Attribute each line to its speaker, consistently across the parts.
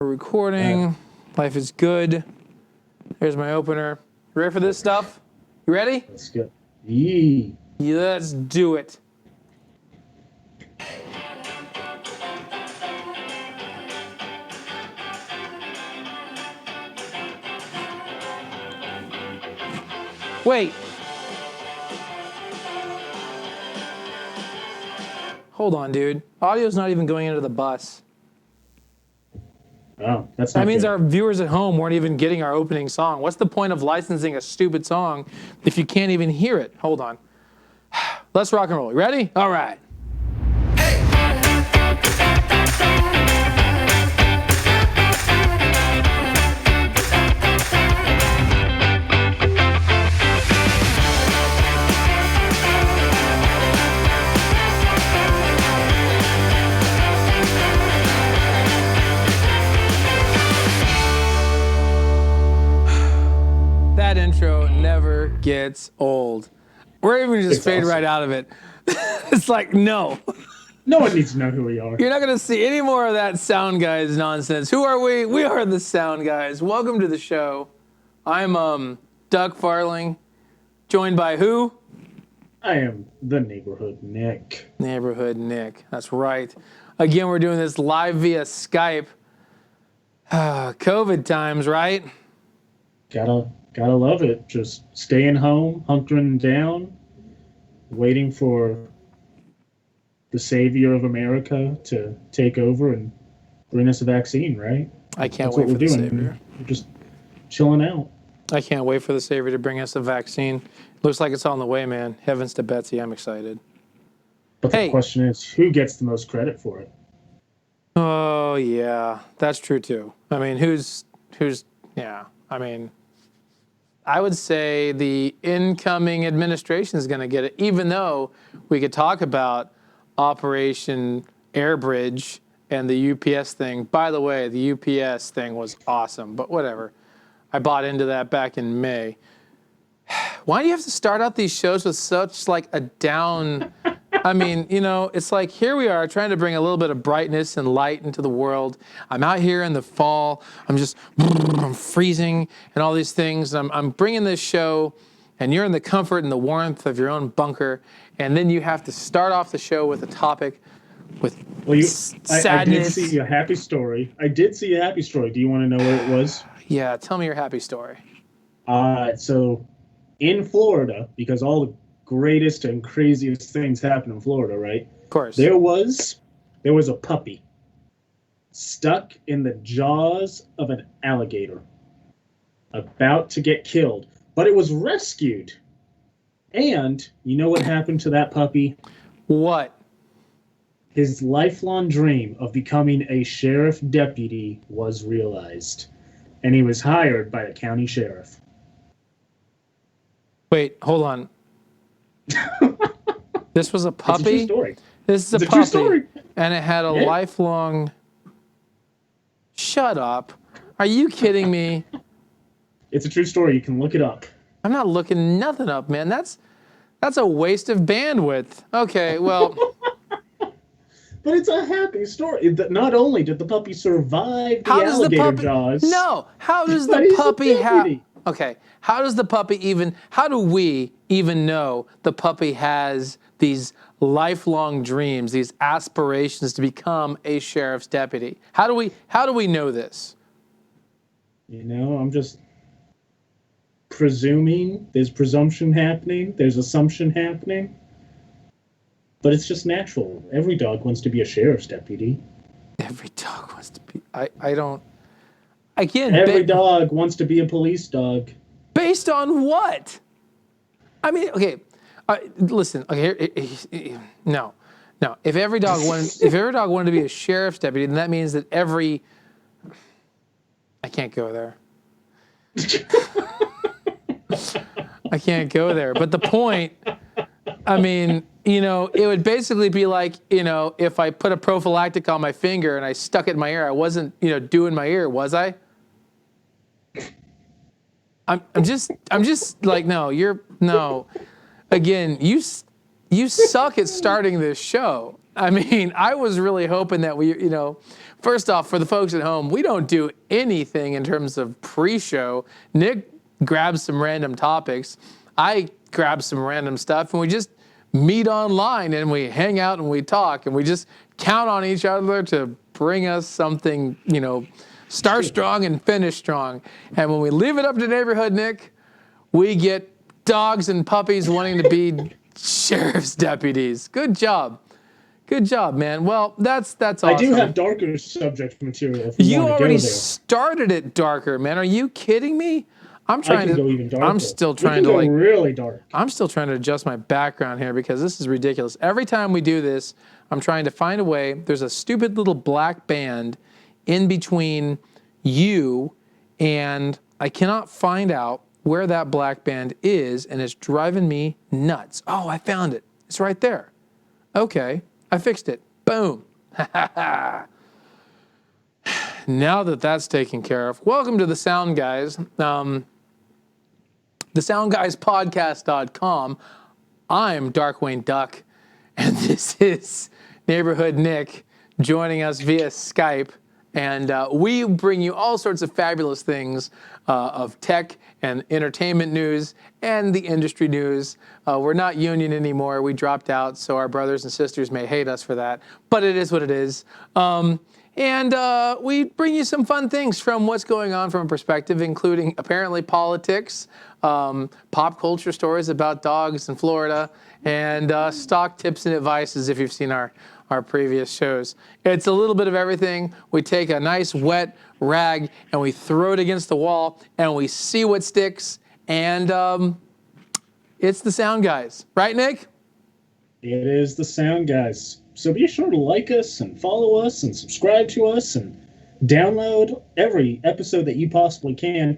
Speaker 1: We're recording. Life is good. Here's my opener. You ready for this stuff? You ready?
Speaker 2: Let's go. Yee.
Speaker 1: Let's do it. Wait. Hold on, dude. Audio's not even going into the bus.
Speaker 2: Oh, that's not
Speaker 1: That means
Speaker 2: good.
Speaker 1: our viewers at home weren't even getting our opening song. What's the point of licensing a stupid song if you can't even hear it? Hold on. Let's rock and roll. You ready? All right. That intro never gets old. We're even just fade right out of it. It's like, no.
Speaker 2: No one needs to know who we are.
Speaker 1: You're not going to see any more of that Sound Guys nonsense. Who are we? We are the Sound Guys. Welcome to the show. I'm Doug Farling, joined by who?
Speaker 2: I am the Neighborhood Nick.
Speaker 1: Neighborhood Nick. That's right. Again, we're doing this live via Skype. COVID times, right?
Speaker 2: Gotta love it. Just staying home, hunkering down, waiting for the savior of America to take over and bring us a vaccine, right?
Speaker 1: I can't
Speaker 2: That's
Speaker 1: wait
Speaker 2: what
Speaker 1: for the
Speaker 2: we're doing.
Speaker 1: savior.
Speaker 2: We're just chilling out.
Speaker 1: I can't wait for the savior to bring us a vaccine. Looks like it's on the way, man. Heavens to Betsy, I'm excited.
Speaker 2: But the question is, who gets the most credit for it?
Speaker 1: Oh, yeah. That's true, too. I mean, yeah. I mean, I would say the incoming administration is going to get it, even though we could talk about Operation Airbridge and the UPS thing. By the way, the UPS thing was awesome, but whatever. I bought into that back in May. Why do you have to start out these shows with such like a down... I mean, you know, it's like here we are trying to bring a little bit of brightness and light into the world. I'm out here in the fall. I'm freezing and all these things. I'm bringing this show, and you're in the comfort and the warmth of your own bunker. And then you have to start off the show with a topic with sadness.
Speaker 2: I did see a happy story. Do you want to know what it was?
Speaker 1: Yeah, tell me your happy story.
Speaker 2: So in Florida, because all the greatest and craziest things happen in Florida, right?
Speaker 1: Of course.
Speaker 2: There was a puppy stuck in the jaws of an alligator, about to get killed, but it was rescued. And you know what happened to that puppy?
Speaker 1: What?
Speaker 2: His lifelong dream of becoming a sheriff deputy was realized, and he was hired by the county sheriff.
Speaker 1: Wait, hold on. This was a puppy?
Speaker 2: It's a true story.
Speaker 1: This is a puppy.
Speaker 2: True story.
Speaker 1: And it had a lifelong... Shut up. Are you kidding me?
Speaker 2: It's a true story. You can look it up.
Speaker 1: I'm not looking nothing up, man. That's a waste of bandwidth. Okay, well...
Speaker 2: But it's a happy story. Not only did the puppy survive the alligator jaws...
Speaker 1: No. How does the puppy have... Okay. How do we even know the puppy has these lifelong dreams, these aspirations to become a sheriff's deputy? How do we know this?
Speaker 2: You know, I'm just presuming. There's presumption happening. There's assumption happening. But it's just natural. Every dog wants to be a sheriff's deputy.
Speaker 1: Every dog wants to be... I don't... Again...
Speaker 2: Every dog wants to be a police dog.
Speaker 1: Based on what? I mean, okay, listen. Okay, no. If every dog wanted to be a sheriff's deputy, then that means that every... I can't go there. I can't go there. But the point, I mean, you know, it would basically be like, you know, if I put a prophylactic on my finger and I stuck it in my ear, I wasn't, you know, doing my ear, was I? I'm just like, no. Again, you suck at starting this show. I mean, I was really hoping that we, first off, for the folks at home, we don't do anything in terms of pre-show. Nick grabs some random topics. I grab some random stuff, and we just meet online, and we hang out, and we talk, and we just count on each other to bring us something, start strong and finish strong. And when we leave it up to neighborhood Nick, we get dogs and puppies wanting to be sheriff's deputies. Good job. Good job, man. Well, that's awesome.
Speaker 2: I do have darker subject material if
Speaker 1: you
Speaker 2: want to
Speaker 1: already
Speaker 2: go there.
Speaker 1: started it darker, man. Are you kidding me? I'm trying
Speaker 2: to go even darker.
Speaker 1: I'm still trying
Speaker 2: to
Speaker 1: go
Speaker 2: really dark.
Speaker 1: I'm still trying to adjust my background here because this is ridiculous. Every time we do this, I'm trying to find a way. There's a stupid little black band in between you, and I cannot find out where that black band is, and it's driving me nuts. Oh, I found it. It's right there. Okay, I fixed it. Boom. Now that that's taken care of, welcome to the Sound Guys. The SoundGuysPodcast.com. I'm Darkwing Duck, and this is Neighborhood Nick joining us via Skype. And we bring you all sorts of fabulous things of tech and entertainment news and the industry news. We're not union anymore. We dropped out, so our brothers and sisters may hate us for that. But it is what it is. And we bring you some fun things from what's going on from a perspective, including apparently politics, pop culture stories about dogs in Florida, and stock tips and advices if you've seen our previous shows. It's a little bit of everything. We take a nice wet rag and we throw it against the wall and we see what sticks. And it's the Sound Guys. Right, Nick?
Speaker 2: It is the Sound Guys. So be sure to like us and follow us and subscribe to us and download every episode that you possibly can.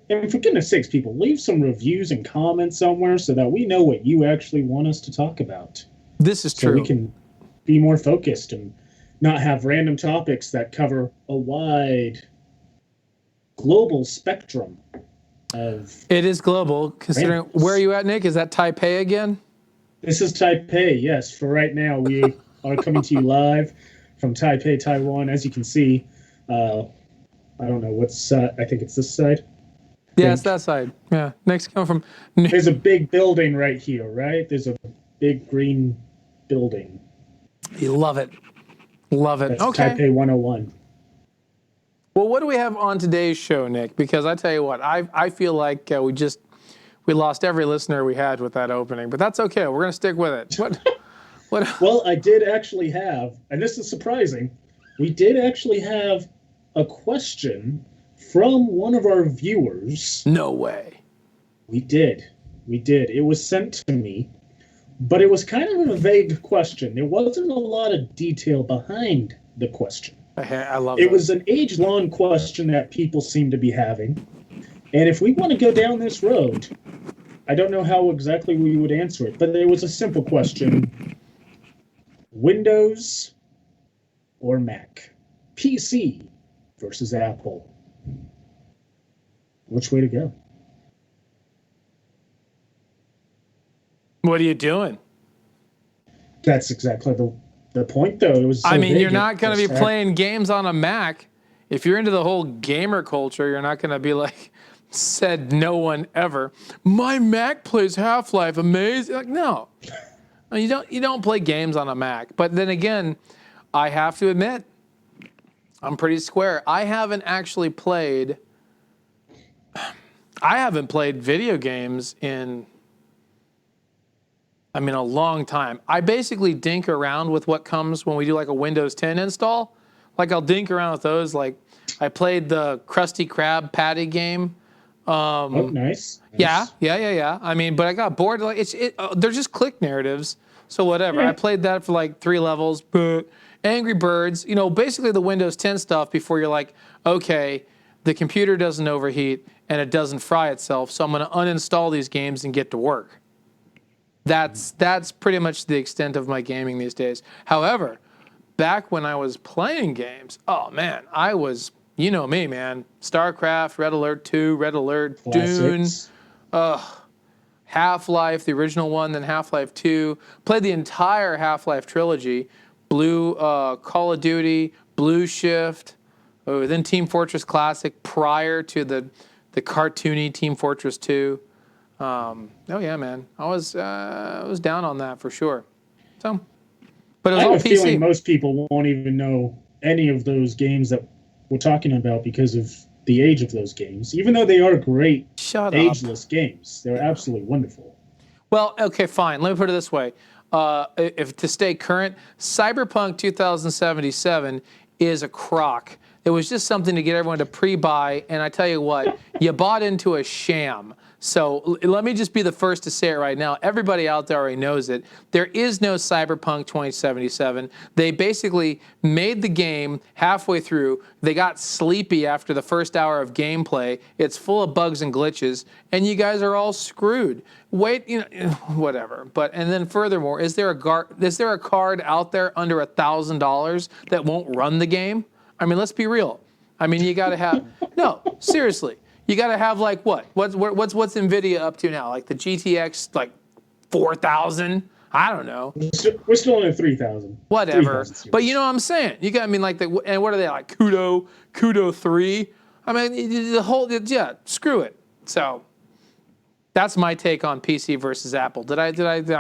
Speaker 2: And for goodness sakes, people, leave some reviews and comments somewhere so that we know what you actually want us to talk about.
Speaker 1: This is true.
Speaker 2: So we can be more focused and not have random topics that cover a wide global spectrum of...
Speaker 1: It is global, considering...
Speaker 2: randoms.
Speaker 1: Where are you at, Nick? Is that Taipei again?
Speaker 2: This is Taipei, yes. For right now, we are coming to you live from Taipei, Taiwan. As you can see, I don't know what's... I think it's this side.
Speaker 1: Yeah, it's that side. Yeah, Nick's coming from...
Speaker 2: There's a big building right here, right? There's a big green building.
Speaker 1: You love it. Love it.
Speaker 2: That's
Speaker 1: okay.
Speaker 2: Taipei 101.
Speaker 1: Well, what do we have on today's show, Nick? Because I tell you what, I feel like we lost every listener we had with that opening, but that's okay. We're going to stick with it. What?
Speaker 2: Well, I did actually have, and this is surprising, we did actually have a question from one of our viewers.
Speaker 1: No way.
Speaker 2: We did. It was sent to me, but it was kind of a vague question. There wasn't a lot of detail behind the question.
Speaker 1: I love
Speaker 2: it. It was an age-long question that people seem to be having. And if we want to go down this road, I don't know how exactly we would answer it, but it was a simple question. Windows or Mac? PC versus Apple. Which way to go?
Speaker 1: What are you doing?
Speaker 2: That's exactly the point, though. It was. So
Speaker 1: you're not going to be playing games on a Mac. If you're into the whole gamer culture, you're not going to be like, said no one ever. My Mac plays Half-Life, amazing. Like, no, you don't play games on a Mac. But then again, I have to admit, I'm pretty square. I haven't played video games in a long time. I basically dink around with what comes when we do like a Windows 10 install. Like I'll dink around with those. Like I played the Krusty Krab patty game.
Speaker 2: Nice.
Speaker 1: Yeah. But I got bored. Like they're just click narratives. So whatever. Yeah. I played that for like 3 levels. But Angry Birds, basically the Windows 10 stuff before you're like, okay, the computer doesn't overheat and it doesn't fry itself. So I'm going to uninstall these games and get to work. That's pretty much the extent of my gaming these days. However, back when I was playing games, oh man, I was, you know me, man. StarCraft, Red Alert 2, Red Alert,
Speaker 2: Classics.
Speaker 1: Dune, Half-Life, the original one, then Half-Life 2. Played the entire Half-Life trilogy. Call of Duty, Blue Shift, then Team Fortress Classic prior to the cartoony Team Fortress 2. Oh yeah, man, I was down on that for sure. So, but it was
Speaker 2: I
Speaker 1: all
Speaker 2: have a
Speaker 1: PC.
Speaker 2: feeling most people won't even know any of those games that we're talking about because of the age of those games. Even though they are great, ageless games, they're absolutely wonderful.
Speaker 1: Well, okay, fine. Let me put it this way: if to stay current, Cyberpunk 2077 is a crock. It was just something to get everyone to pre-buy, and I tell you what, you bought into a sham. So let me just be the first to say it right now. Everybody out there already knows it. There is no Cyberpunk 2077. They basically made the game halfway through. They got sleepy after the first hour of gameplay. It's full of bugs and glitches, and you guys are all screwed. Wait, whatever. And then furthermore, is there a card out there under $1,000 that won't run the game? I mean, let's be real. I mean, you got to have no, seriously. You got to have like what? What's NVIDIA up to now? Like the GTX 4000? I don't know.
Speaker 2: We're still in 3000.
Speaker 1: Whatever.
Speaker 2: 3000
Speaker 1: but you know what I'm saying? You got, I mean, like and what are they like? Kudo 3? I mean, the whole, yeah, screw it. So that's my take on PC versus Apple. Did I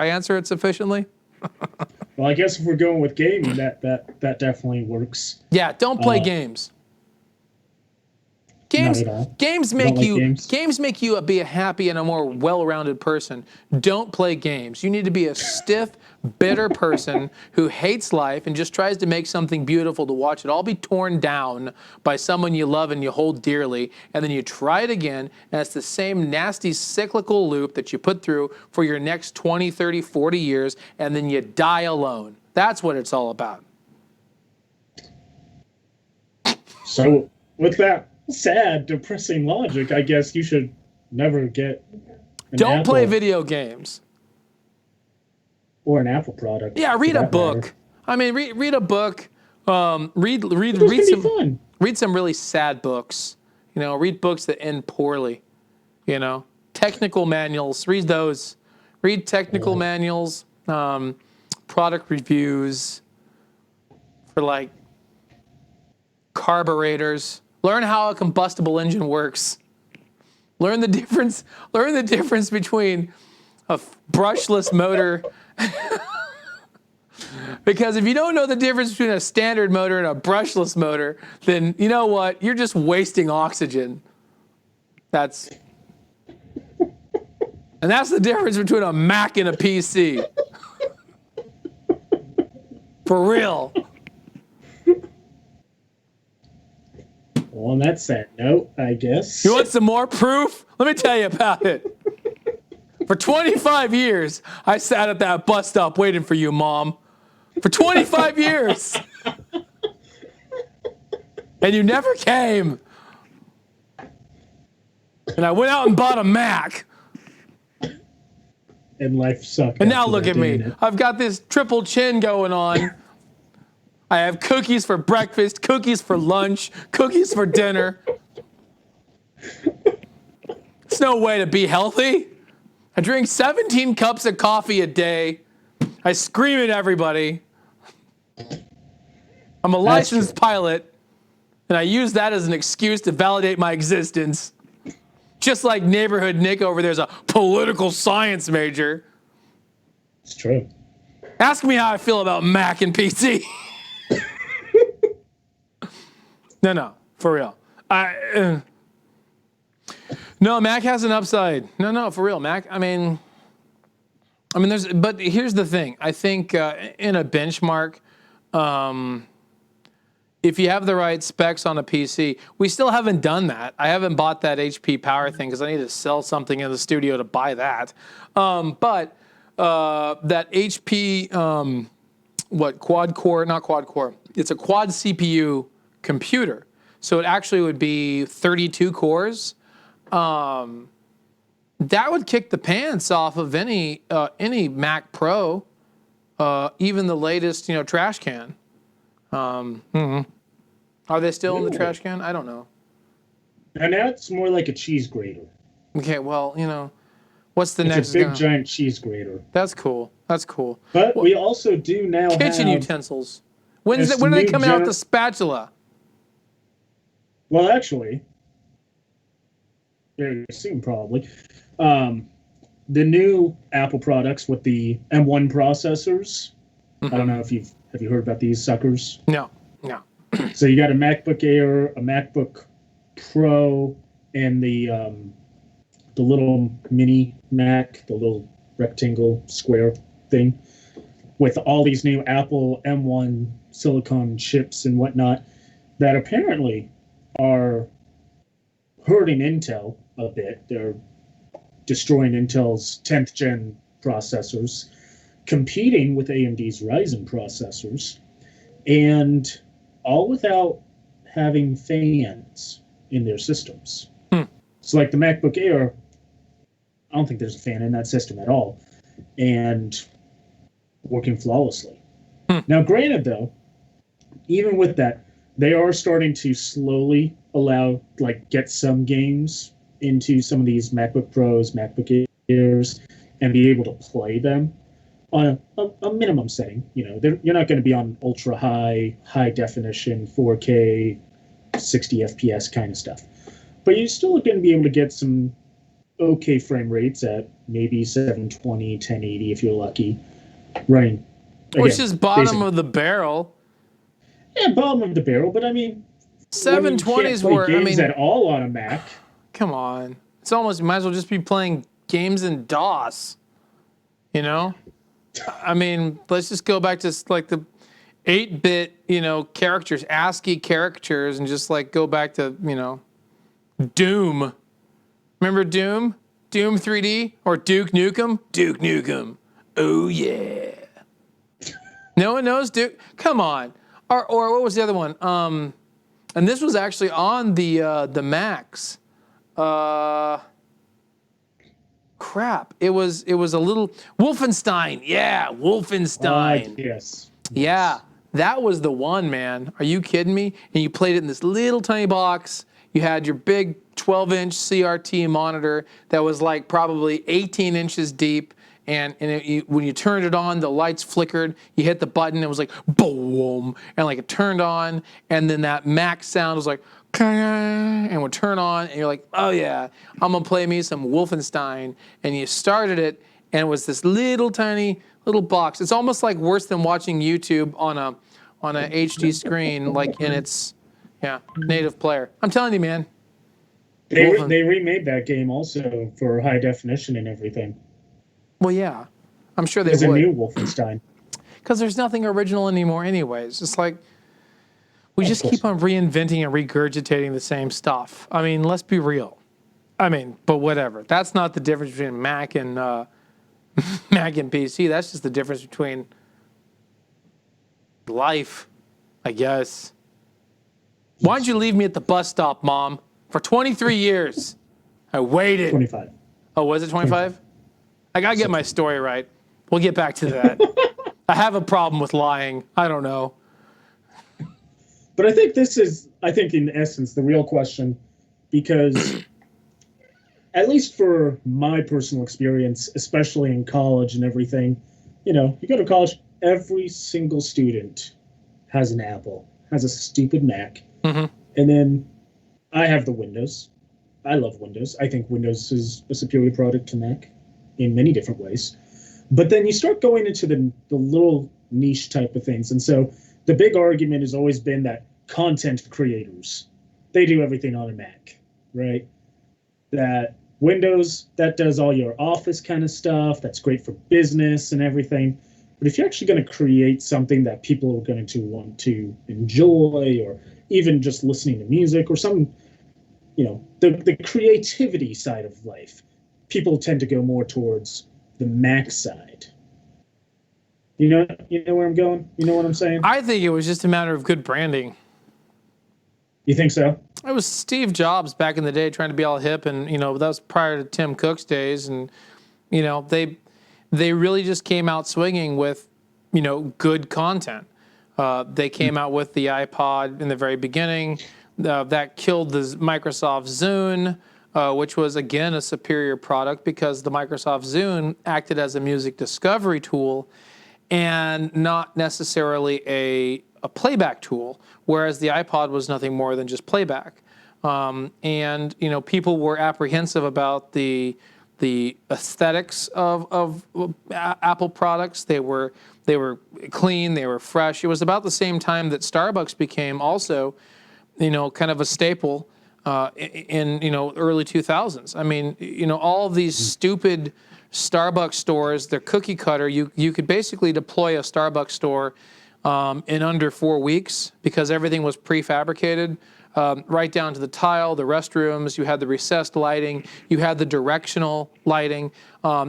Speaker 1: answer it sufficiently?
Speaker 2: Well, I guess if we're going with gaming, that definitely works.
Speaker 1: Yeah, don't play games. Games make you be a happy and a more well-rounded person. Don't play games. You need to be a stiff, bitter person who hates life and just tries to make something beautiful to watch it all be torn down by someone you love and you hold dearly, and then you try it again, and it's the same nasty cyclical loop that you put through for your next 20, 30, 40 years, and then you die alone. That's what it's all about.
Speaker 2: So, with that sad, depressing logic, I guess you should never get
Speaker 1: Don't play video games.
Speaker 2: Or an Apple product.
Speaker 1: Yeah, read a book. Matter. I mean, read a book. Read some really sad books. You know, read books that end poorly. You know, technical manuals. Read those. Read technical manuals. Product reviews for like carburetors. Learn how a combustible engine works. Learn the difference between a brushless motor. Because if you don't know the difference between a standard motor and a brushless motor, then you know what? You're just wasting oxygen. And that's the difference between a Mac and a PC. For real.
Speaker 2: Well, on that sad note, I guess.
Speaker 1: You want some more proof? Let me tell you about it. For 25 years, I sat at that bus stop waiting for you, Mom. For 25 years. And you never came. And I went out and bought a Mac.
Speaker 2: And life sucked.
Speaker 1: And now look at me. I've got this triple chin going on. I have cookies for breakfast, cookies for lunch, cookies for dinner. It's no way to be healthy. I drink 17 cups of coffee a day. I scream at everybody. I'm a licensed pilot, and I use that as an excuse to validate my existence. Just like neighborhood Nick over there's a political science major.
Speaker 2: It's true.
Speaker 1: Ask me how I feel about Mac and PC. No, for real. No, Mac has an upside. No, for real. Mac, I mean, but here's the thing. I think in a benchmark, if you have the right specs on a PC, we still haven't done that. I haven't bought that HP Power thing because I need to sell something in the studio to buy that. But that HP, quad core, not quad core. It's a quad CPU computer. So it actually would be 32 cores. That would kick the pants off of any Mac Pro, even the latest, trash can. Are they still in the trash can? I don't know.
Speaker 2: And now it's more like a cheese grater.
Speaker 1: Okay, well, what's the next?
Speaker 2: It's a big giant cheese grater.
Speaker 1: That's cool.
Speaker 2: But we also do now
Speaker 1: kitchen utensils. When are they coming out with the spatula?
Speaker 2: Well, actually, very soon probably. The new Apple products with the M1 processors. I don't know if have you heard about these suckers?
Speaker 1: No.
Speaker 2: So you got a MacBook Air, a MacBook Pro, and the little mini Mac, the little rectangle square thing, with all these new Apple M1 silicon chips and whatnot that apparently are hurting Intel a bit. They're destroying Intel's 10th gen processors, competing with AMD's Ryzen processors, and all without having fans in their systems. So like the MacBook Air, I don't think there's a fan in that system at all, and working flawlessly. Now, granted, though, even with that, they are starting to slowly get some games into some of these MacBook Pros, MacBook Airs, and be able to play them on a minimum setting. You know, you're not going to be on ultra high definition, 4K, 60 FPS kind of stuff. But you're still going to be able to get some okay frame rates at maybe 720, 1080 if you're lucky. Right.
Speaker 1: Which is bottom of the barrel.
Speaker 2: Yeah, bottom of the barrel. But I mean,
Speaker 1: 720s were
Speaker 2: games at all on a Mac.
Speaker 1: Come on, it's almost you might as well just be playing games in DOS. You know, I mean, let's just go back to like the 8-bit, characters, ASCII characters, and just like go back to Doom. Remember Doom? Doom 3D or Duke Nukem? Duke Nukem. Oh yeah. No one knows Duke. Come on. Or what was the other one? And this was actually on the Macs. Crap. It was a little Wolfenstein. Yeah, Wolfenstein.
Speaker 2: Yes.
Speaker 1: Yeah, that was the one, man. Are you kidding me? And you played it in this little tiny box. You had your big 12-inch CRT monitor that was like probably 18 inches deep. And when you turned it on, the lights flickered. You hit the button, it was like boom, and like it turned on, and then that Mac sound was like, and would turn on, and you're like, oh yeah, I'm gonna play me some Wolfenstein. And you started it, and it was this little tiny little box. It's almost like worse than watching YouTube on a HD screen, like in its native player. I'm telling you, man.
Speaker 2: They remade that game also for high definition and everything.
Speaker 1: Well, yeah, I'm sure they would.
Speaker 2: There's a new Wolfenstein.
Speaker 1: Because there's nothing original anymore anyways. It's like we just keep on reinventing and regurgitating the same stuff. I mean, let's be real. I mean, but whatever. That's not the difference between Mac and Mac and PC. That's just the difference between life, I guess. Why'd you leave me at the bus stop, Mom? For 23 years. I waited.
Speaker 2: 25.
Speaker 1: Oh, was it 25? I got to get my story right. We'll get back to that. I have a problem with lying. I don't know.
Speaker 2: But I think this is, in essence, the real question, because at least for my personal experience, especially in college and everything, you go to college, every single student has an Apple, has a stupid Mac. Mm-hmm. And then I have the Windows. I love Windows. I think Windows is a superior product to Mac in many different ways. But then you start going into the little niche type of things. And so the big argument has always been that content creators, they do everything on a Mac, right? That Windows, that does all your office kind of stuff. That's great for business and everything. But if you're actually going to create something that people are going to want to enjoy, or even just listening to music or some, the creativity side of life, people tend to go more towards the Mac side. You know where I'm going? You know what I'm saying?
Speaker 1: I think it was just a matter of good branding.
Speaker 2: You think so?
Speaker 1: It was Steve Jobs back in the day trying to be all hip, and that was prior to Tim Cook's days, and they really just came out swinging with good content. They came out with the iPod in the very beginning. That killed the Microsoft Zune, which was, again, a superior product because the Microsoft Zune acted as a music discovery tool and not necessarily a a playback tool, whereas the iPod was nothing more than just playback. And people were apprehensive about the aesthetics of Apple products. They were clean, they were fresh. It was about the same time that Starbucks became also, kind of a staple in early 2000s. I mean, all of these stupid Starbucks stores, they're cookie cutter. You could basically deploy a Starbucks store in under 4 weeks because everything was prefabricated. Right down to the tile, the restrooms, you had the recessed lighting, you had the directional lighting.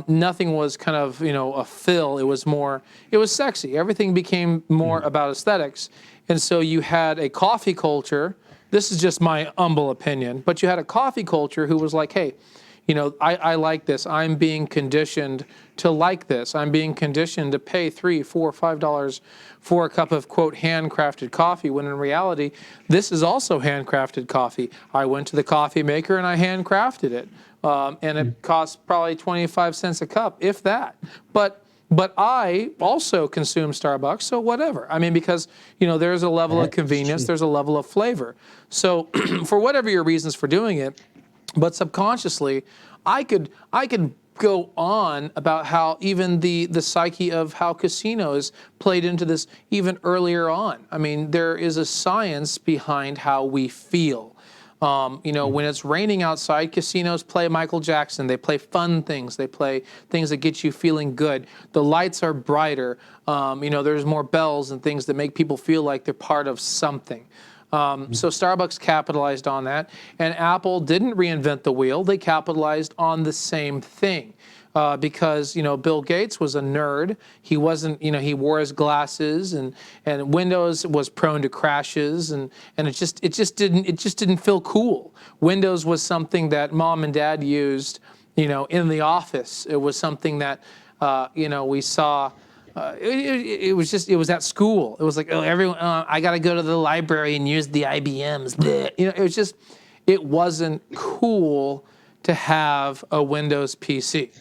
Speaker 1: Nothing was kind of, a fill. It was sexy. Everything became more about aesthetics. And so you had a coffee culture. This is just my humble opinion, but you had a coffee culture who was like, hey, I like this. I'm being conditioned to like this. I'm being conditioned to pay $3, $4, $5 for a cup of, quote, handcrafted coffee, when in reality, this is also handcrafted coffee. I went to the coffee maker and I handcrafted it. And it cost probably 25 cents a cup, if that. But I also consume Starbucks, so whatever. I mean, because, there's a level of convenience, there's a level of flavor. So for whatever your reasons for doing it, but subconsciously, I could go on about how even the psyche of how casinos played into this even earlier on. I mean, there is a science behind how we feel. When it's raining outside, casinos play Michael Jackson. They play fun things. They play things that get you feeling good. The lights are brighter. There's more bells and things that make people feel like they're part of something. So Starbucks capitalized on that, and Apple didn't reinvent the wheel. They capitalized on the same thing because, Bill Gates was a nerd. He wasn't, he wore his glasses, and Windows was prone to crashes, and it just didn't feel cool. Windows was something that mom and dad used, in the office. It was something that, we saw. It was at school. It was like, everyone, I got to go to the library and use the IBMs. It wasn't cool to have a Windows PC.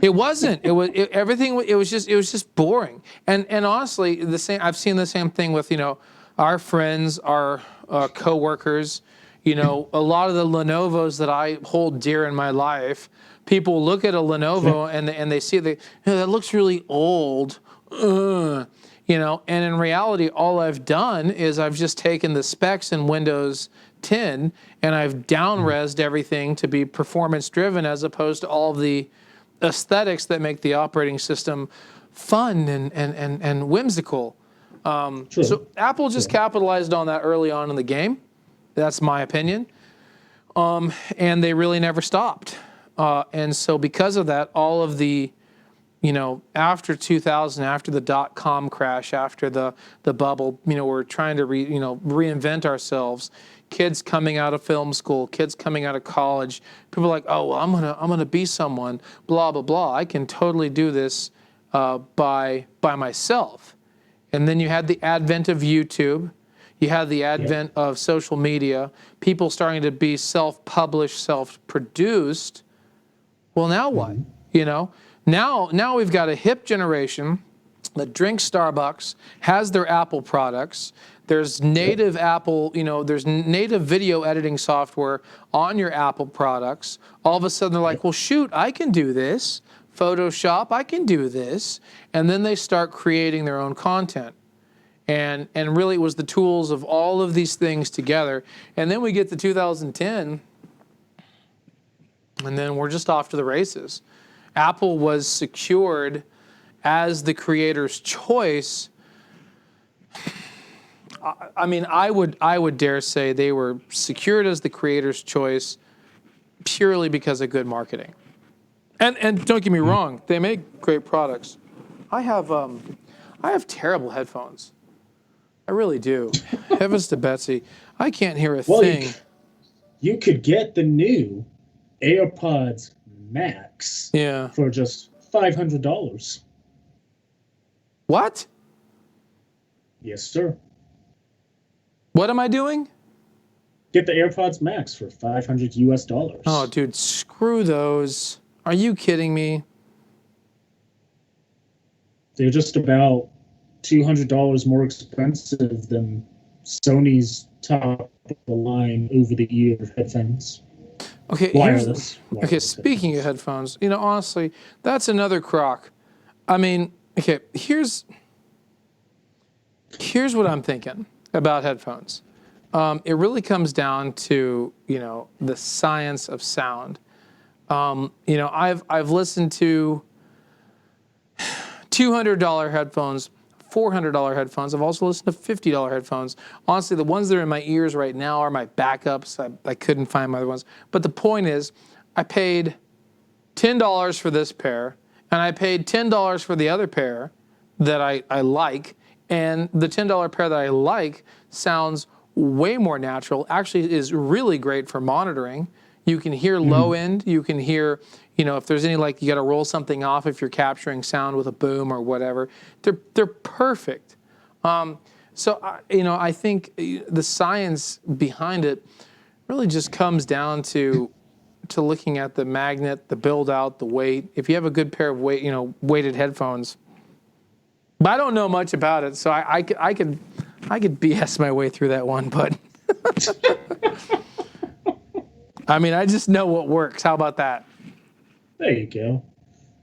Speaker 1: It wasn't. Everything. It was just boring. And honestly, I've seen the same thing with our friends, our coworkers. A lot of the Lenovos that I hold dear in my life. People look at a Lenovo and they see that looks really old, and in reality, all I've done is I've just taken the specs in Windows 10 and I've down-resed everything to be performance-driven as opposed to all the aesthetics that make the operating system fun and whimsical. So Apple just capitalized on that early on in the game. That's my opinion, and they really never stopped. And so because of that, all of the, after 2000, after the .com crash, after the bubble, we're trying to reinvent ourselves. Kids coming out of film school, kids coming out of college, people are like, oh, well, I'm gonna be someone, blah, blah, blah. I can totally do this by myself. And then you had the advent of YouTube. You had the advent of social media, people starting to be self-published, self-produced. Well, now what? Now we've got a hip generation that drinks Starbucks, has their Apple products. There's native Apple, there's native video editing software on your Apple products. All of a sudden they're like, well, shoot, I can do this. Photoshop, I can do this. And then they start creating their own content. And really it was the tools of all of these things together. And then we get to 2010, and then we're just off to the races. Apple was secured as the creator's choice. I mean, I would dare say they were secured as the creator's choice purely because of good marketing. And don't get me wrong, they make great products. I have terrible headphones. I really do. Heavens to Betsy, I can't hear a thing.
Speaker 2: You could get the new AirPods Max for just $500.
Speaker 1: What?
Speaker 2: Yes, sir.
Speaker 1: What am I doing?
Speaker 2: Get the AirPods Max for $500 US.
Speaker 1: Oh, dude, screw those. Are you kidding me?
Speaker 2: They're just about $200 more expensive than Sony's top of the line over-the-ear headphones.
Speaker 1: Okay,
Speaker 2: Wireless
Speaker 1: speaking of headphones, honestly, that's another crock. I mean, okay, here's what I'm thinking about headphones. It really comes down to, the science of sound. I've listened to $200 headphones, $400 headphones. I've also listened to $50 headphones. Honestly, the ones that are in my ears right now are my backups. I couldn't find my other ones. But the point is, I paid $10 for this pair, and I paid $10 for the other pair that I like. And the $10 pair that I like sounds way more natural, actually is really great for monitoring. You can hear low end. You can hear, if there's any, you got to roll something off if you're capturing sound with a boom or whatever. They're perfect. So I think the science behind it really just comes down to looking at the magnet, the build out, the weight. If you have a good pair of weighted headphones, but I don't know much about it, so I could BS my way through that one, but I mean, I just know what works. How about that?
Speaker 2: There you go.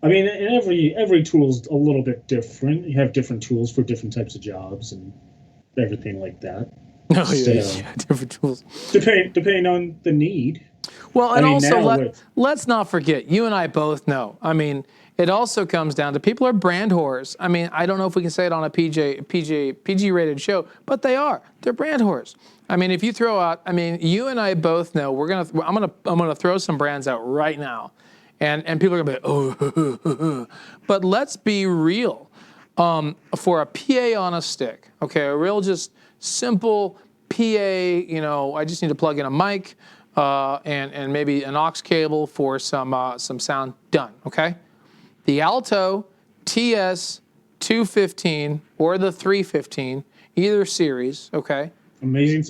Speaker 2: I mean, every tool's a little bit different. You have different tools for different types of jobs and everything like that.
Speaker 1: Oh, yeah, different tools.
Speaker 2: Depending on the need.
Speaker 1: Well, and also, let's not forget, you and I both know. I mean, it also comes down to people are brand whores. I mean, I don't know if we can say it on a PG-rated show, but they are. They're brand whores. I mean, if you throw out, you and I both know I'm gonna throw some brands out right now, and people are gonna be oh, but let's be real. For a PA on a stick, okay, a real just simple PA. I just need to plug in a mic. And maybe an aux cable for some sound done, okay? The Alto TS 215 or the 315, either series, okay?
Speaker 2: Amazing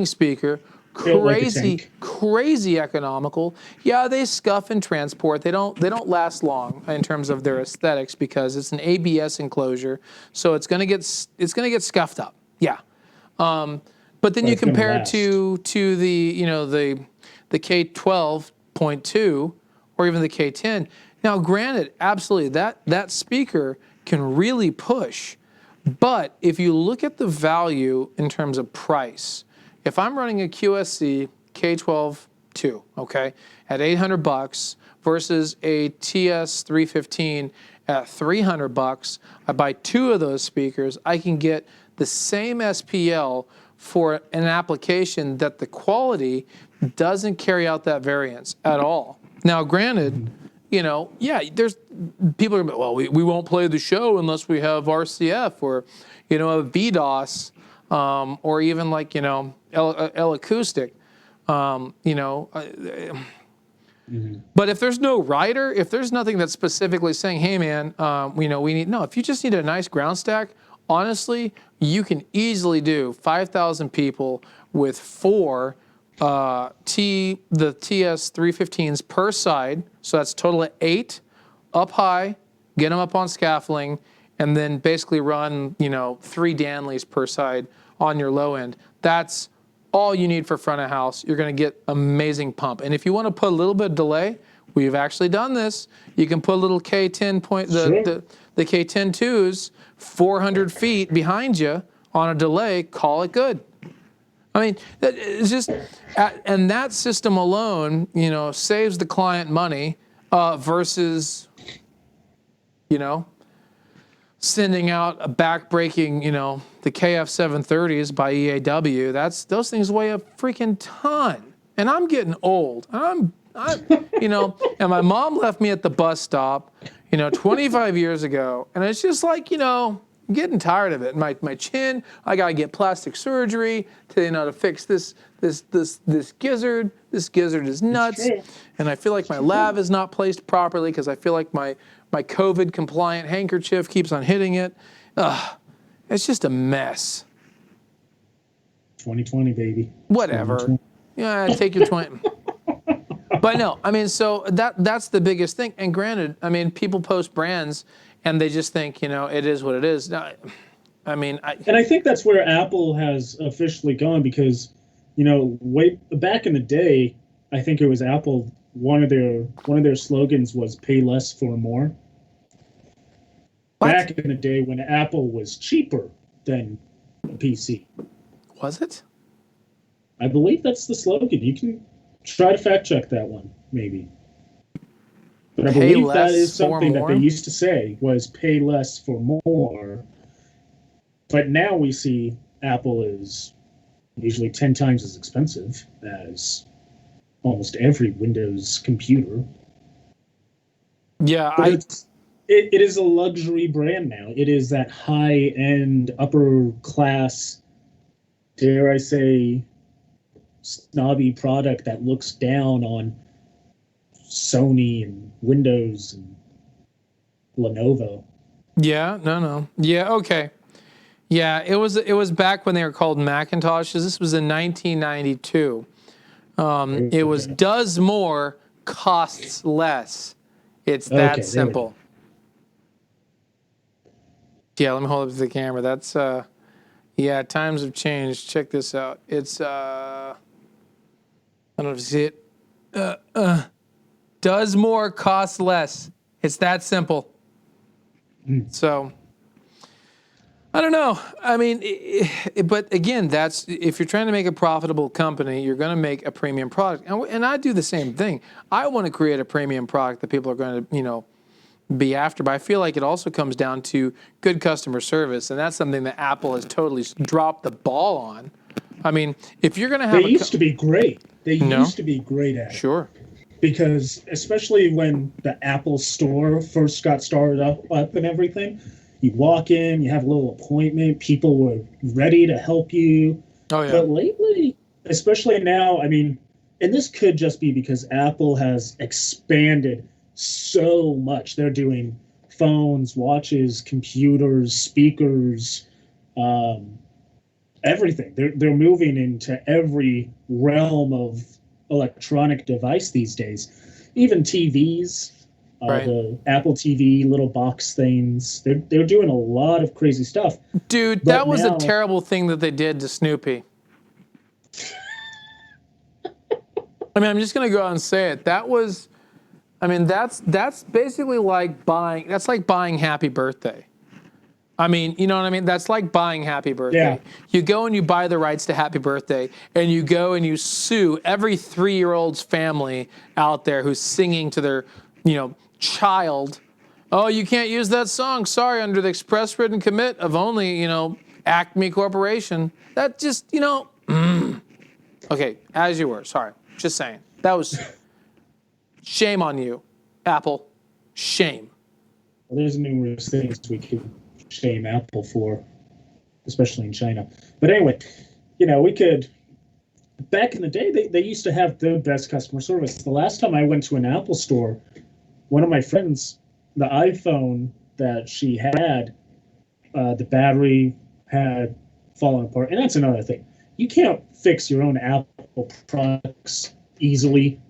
Speaker 2: speaker.
Speaker 1: Crazy economical. Yeah, they scuff and transport. They don't last long in terms of their aesthetics because it's an ABS enclosure, so it's gonna get scuffed up. Yeah. But then you compare it to the K12.2 or even the K10. Now, granted, absolutely, that speaker can really push. But if you look at the value in terms of price, if I'm running a QSC K12.2, okay, at $800 versus a TS 315 at $300, I buy two of those speakers, I can get the same SPL for an application that the quality doesn't carry out that variance at all. Now, granted, there's people are, well, we won't play the show unless we have RCF or, a VDOS, or even L acoustic, But if there's no rider, if there's nothing that's specifically saying, hey man, if you just need a nice ground stack, honestly, you can easily do 5,000 people with four the TS 315s per side. So that's total of 8 up high, get them up on scaffolding, and then basically run, 3 Danleys per side on your low end. That's all you need for front of house. You're going to get amazing pump. And if you want to put a little bit of delay, we've actually done this. You can put a little K10 the K10-2s 400 feet behind you on a delay, call it good. I mean, it's just, and that system alone, saves the client money versus, sending out a back-breaking, the KF730s by EAW. Those things weigh a freaking ton. And I'm getting old. And my mom left me at the bus stop, 25 years ago. And it's just like, I'm getting tired of it. My chin, I gotta get plastic surgery to fix this gizzard. This gizzard is nuts. And I feel like my lav is not placed properly because I feel like my COVID compliant handkerchief keeps on hitting it. It's just a mess.
Speaker 2: 2020, baby.
Speaker 1: Whatever. 2020. Yeah, take your 20. But no, so that's the biggest thing. And granted, people post brands and they just think, it is what it is. Now, I mean,
Speaker 2: and I think that's where Apple has officially gone because, way back in the day, I think it was Apple. One of their slogans was "Pay less for more."
Speaker 1: what?
Speaker 2: Back in the day when Apple was cheaper than a PC.
Speaker 1: Was it?
Speaker 2: I believe that's the slogan. You can try to fact check that one, maybe. But I
Speaker 1: Pay
Speaker 2: believe that
Speaker 1: less
Speaker 2: is
Speaker 1: for
Speaker 2: something that
Speaker 1: more?
Speaker 2: they used to say was "pay less for more." But now we see Apple is usually 10 times as expensive as almost every Windows computer.
Speaker 1: Yeah,
Speaker 2: But it is a luxury brand now. It is that high-end, upper-class, dare I say, snobby product that looks down on Sony and Windows and Lenovo.
Speaker 1: Yeah, no. Yeah, okay. Yeah, it was back when they were called Macintoshes. This was in 1992. It was
Speaker 2: Okay.
Speaker 1: does more, costs less. It's that
Speaker 2: Okay, there we
Speaker 1: simple. Yeah, let me hold up to the camera. That's yeah, times have changed. Check this out. It's I don't know if you see it. Does more, costs less. It's that simple. So I don't know. I mean, but again, that's if you're trying to make a profitable company, you're going to make a premium product. And I do the same thing. I want to create a premium product that people are going to, be after. But I feel like it also comes down to good customer service, and that's something that Apple has totally dropped the ball on. I mean, if you're going to have
Speaker 2: They used to be great. They used to be great at it.
Speaker 1: Sure.
Speaker 2: Because especially when the Apple Store first got started up and everything, you'd walk in, you have a little appointment, people were ready to help you.
Speaker 1: Oh, yeah.
Speaker 2: But lately, especially now, I mean, and this could just be because Apple has expanded so much. They're doing phones, watches, computers, speakers, everything. They're moving into every realm of electronic device these days. Even TVs,
Speaker 1: Right.
Speaker 2: the Apple TV little box things. They're doing a lot of crazy stuff.
Speaker 1: Dude,
Speaker 2: But
Speaker 1: that was
Speaker 2: now-
Speaker 1: a terrible thing that they did to Snoopy. I mean, I'm just going to go out and say it. That was, I mean, that's basically like buying Happy Birthday. I mean, you know what I mean? That's like buying Happy Birthday.
Speaker 2: Yeah.
Speaker 1: You go and you buy the rights to Happy Birthday, and you go and you sue every 3-year-old's family out there who's singing to their, child. Oh, you can't use that song. Sorry, under the express written commit of only, Acme Corporation. That just, Okay, as you were. Sorry. Just saying. That was shame on you, Apple. Shame.
Speaker 2: Well, there's numerous things we could shame Apple for, especially in China. But anyway, we could. Back in the day, they used to have the best customer service. The last time I went to an Apple store, one of my friends, the iPhone that she had, the battery had fallen apart. And that's another thing. You can't fix your own Apple products easily.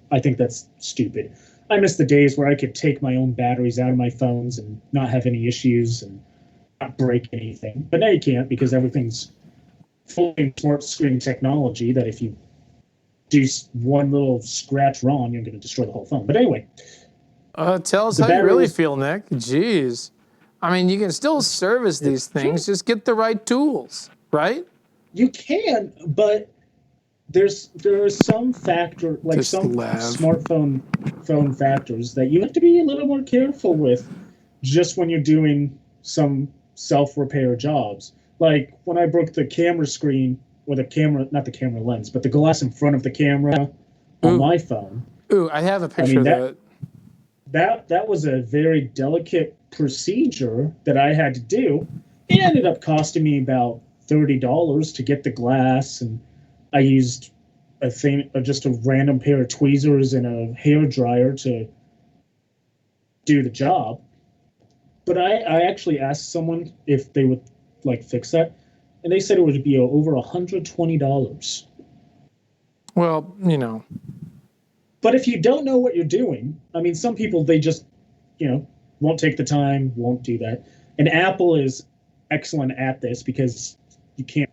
Speaker 2: I think that's stupid. I miss the days where I could take my own batteries out of my phones and not have any issues and not break anything. But now you can't because everything's fully smart screen technology that if you do one little scratch wrong, you're going to destroy the whole phone. But anyway.
Speaker 1: Tell us how you really feel, Nick. Jeez. I mean, you can still service these things. Just get the right tools, right?
Speaker 2: You can, but there are some factor, like
Speaker 1: Just
Speaker 2: some
Speaker 1: laugh.
Speaker 2: smartphone phone factors that you have to be a little more careful with just when you're doing some self-repair jobs. Like when I broke the camera screen, or the camera, not the camera lens, but the glass in front of the camera on my phone.
Speaker 1: Ooh, I have a picture of that.
Speaker 2: That was a very delicate procedure that I had to do. It ended up costing me about $30 to get the glass, and I used just a random pair of tweezers and a hair dryer to do the job. But I actually asked someone if they would fix that, and they said it would be over $120.
Speaker 1: Well,
Speaker 2: But if you don't know what you're doing, I mean, some people, they just, won't take the time, won't do that. And Apple is excellent at this because you can't.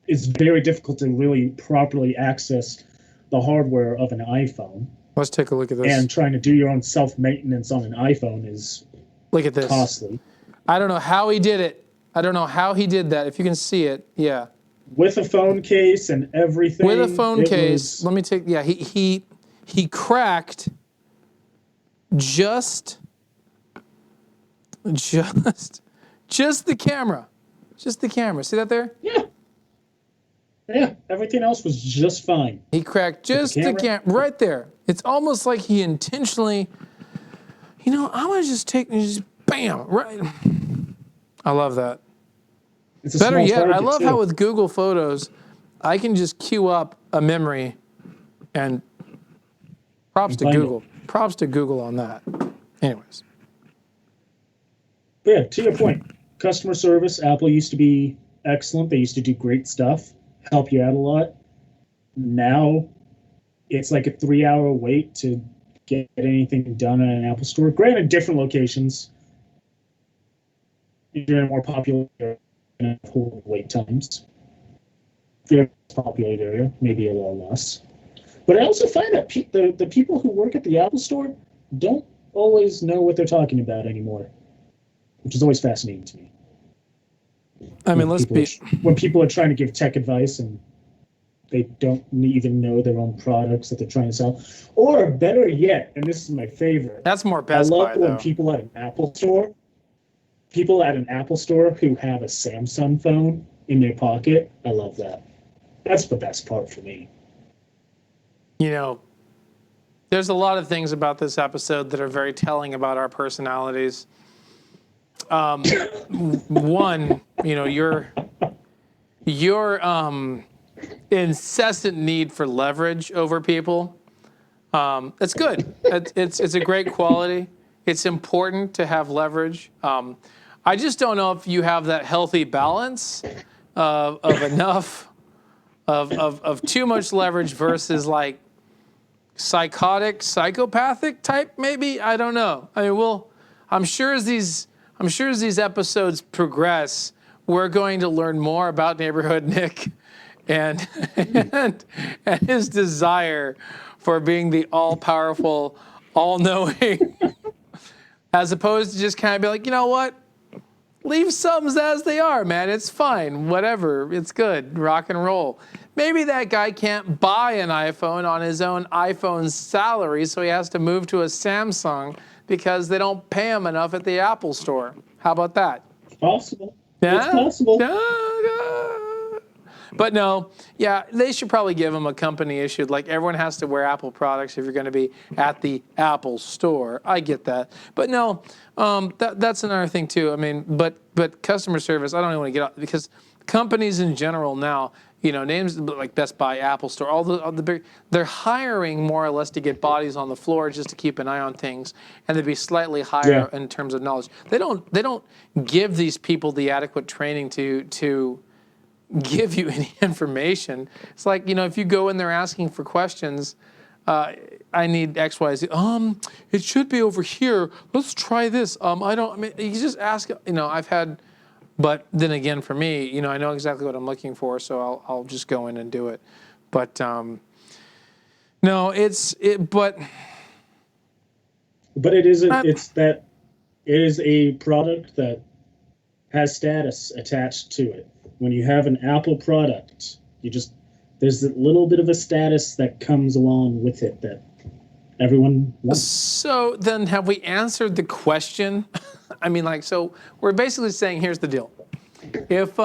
Speaker 2: It's very difficult to really properly access the hardware of an iPhone.
Speaker 1: Let's take a look at this.
Speaker 2: And trying to do your own self-maintenance on an iPhone is
Speaker 1: look at this.
Speaker 2: Costly.
Speaker 1: I don't know how he did it. I don't know how he did that. If you can see it, yeah.
Speaker 2: With a phone case and everything.
Speaker 1: With a phone case. Let me take. Yeah, he cracked just the camera. Just the camera. See that there?
Speaker 2: Yeah. Yeah, everything else was just fine.
Speaker 1: He cracked just the camera right there. It's almost like he intentionally, I'm going to just take, just bam, right. I love that.
Speaker 2: It's a
Speaker 1: Better
Speaker 2: small
Speaker 1: yet,
Speaker 2: target,
Speaker 1: I love
Speaker 2: too.
Speaker 1: how with Google Photos, I can just queue up a memory and props to Google. Props to Google on that. Anyways.
Speaker 2: But yeah, to your point, customer service, Apple used to be excellent. They used to do great stuff, help you out a lot. Now it's like a 3-hour wait to get anything done at an Apple store. Granted, different locations. If you're in a more popular area, you're going to have wait times. If you're in a populated area, maybe a little less. But I also find that the people who work at the Apple store don't always know what they're talking about anymore, which is always fascinating to me.
Speaker 1: I mean,
Speaker 2: when people are trying to give tech advice and they don't even know their own products that they're trying to sell. Or better yet, and this is my favorite.
Speaker 1: That's more Best Buy,
Speaker 2: I love when
Speaker 1: though.
Speaker 2: people at an Apple store who have a Samsung phone in their pocket. I love that. That's the best part for me.
Speaker 1: There's a lot of things about this episode that are very telling about our personalities. One, your incessant need for leverage over people. It's good. It's a great quality. It's important to have leverage. I just don't know if you have that healthy balance of enough of too much leverage versus like psychopathic type. Maybe, I don't know. I mean, I'm sure as these episodes progress, we're going to learn more about Neighborhood Nick and his desire for being the all-powerful, all-knowing, as opposed to just kind of be like, you know what? Leave sums as they are, man. It's fine. Whatever. It's good. Rock and roll. Maybe that guy can't buy an iPhone on his own iPhone salary, so he has to move to a Samsung because they don't pay him enough at the Apple store. How about that?
Speaker 2: It's possible.
Speaker 1: Yeah?
Speaker 2: It's possible.
Speaker 1: But no, yeah, they should probably give them a company issued. Like, everyone has to wear Apple products if you're going to be at the Apple store. I get that. But no, that's another thing too. I mean, but customer service, I don't even want to get out, because companies in general now, names like Best Buy, Apple Store, all the big, they're hiring more or less to get bodies on the floor just to keep an eye on things and to be slightly higher in terms of knowledge. They don't give these people the adequate training to give you any information. It's like, if you go in there asking for questions, I need X, Y, Z. It should be over here. Let's try this. You just ask, I've had, but then again, for me, I know exactly what I'm looking for, so I'll just go in and do it. But, no,
Speaker 2: but it is a product that has status attached to it. When you have an Apple product, there's a little bit of a status that comes along with it that everyone wants.
Speaker 1: So then, have we answered the question? I mean, so we're basically saying, here's the deal. If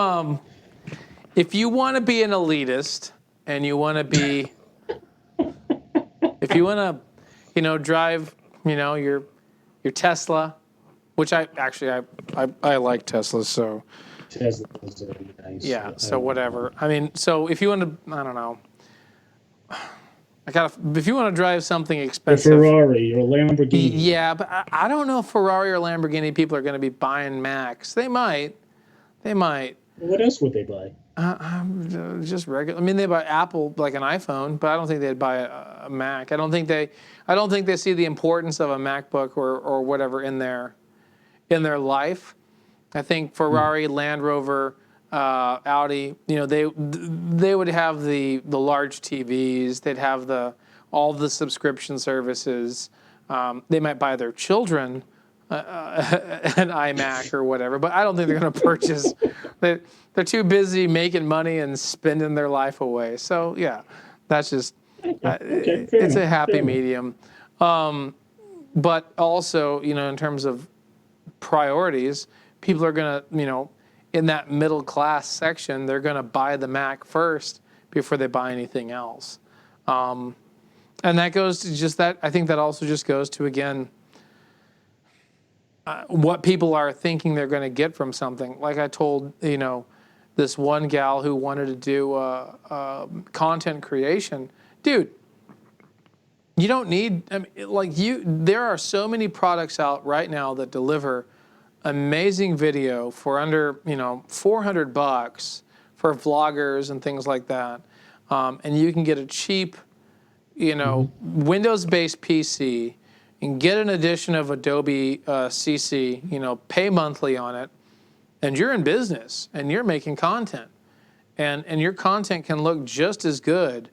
Speaker 1: you want to be an elitist and you want to be, if you want to, drive, your Tesla, which I like Teslas, so.
Speaker 2: Tesla's are nice.
Speaker 1: Yeah, so whatever. I mean, so if you want to, I don't know. If you want to drive something expensive.
Speaker 2: A Ferrari or a Lamborghini.
Speaker 1: Yeah, but I don't know if Ferrari or Lamborghini people are going to be buying Macs. They might.
Speaker 2: What else would they buy?
Speaker 1: Just regular. I mean, they buy Apple, like an iPhone, but I don't think they'd buy a Mac. I don't think they see the importance of a MacBook or whatever in there. in their life. I think Ferrari, Land Rover, Audi, they would have the large TVs. They'd have all the subscription services. They might buy their children an iMac or whatever, but I don't think they're going to purchase. They're too busy making money and spending their life away. So yeah, that's just it's a happy medium. But also, in terms of priorities, people are going to, in that middle class section, they're going to buy the Mac first before they buy anything else. And that goes to just that. I think that also just goes to, again, what people are thinking they're going to get from something. Like I told, this one gal who wanted to do content creation. Dude, you don't need, there are so many products out right now that deliver amazing video for under, $400 for vloggers and things like that. And you can get a cheap, Windows-based PC and get an edition of Adobe CC, pay monthly on it, and you're in business and you're making content. And your content can look just as good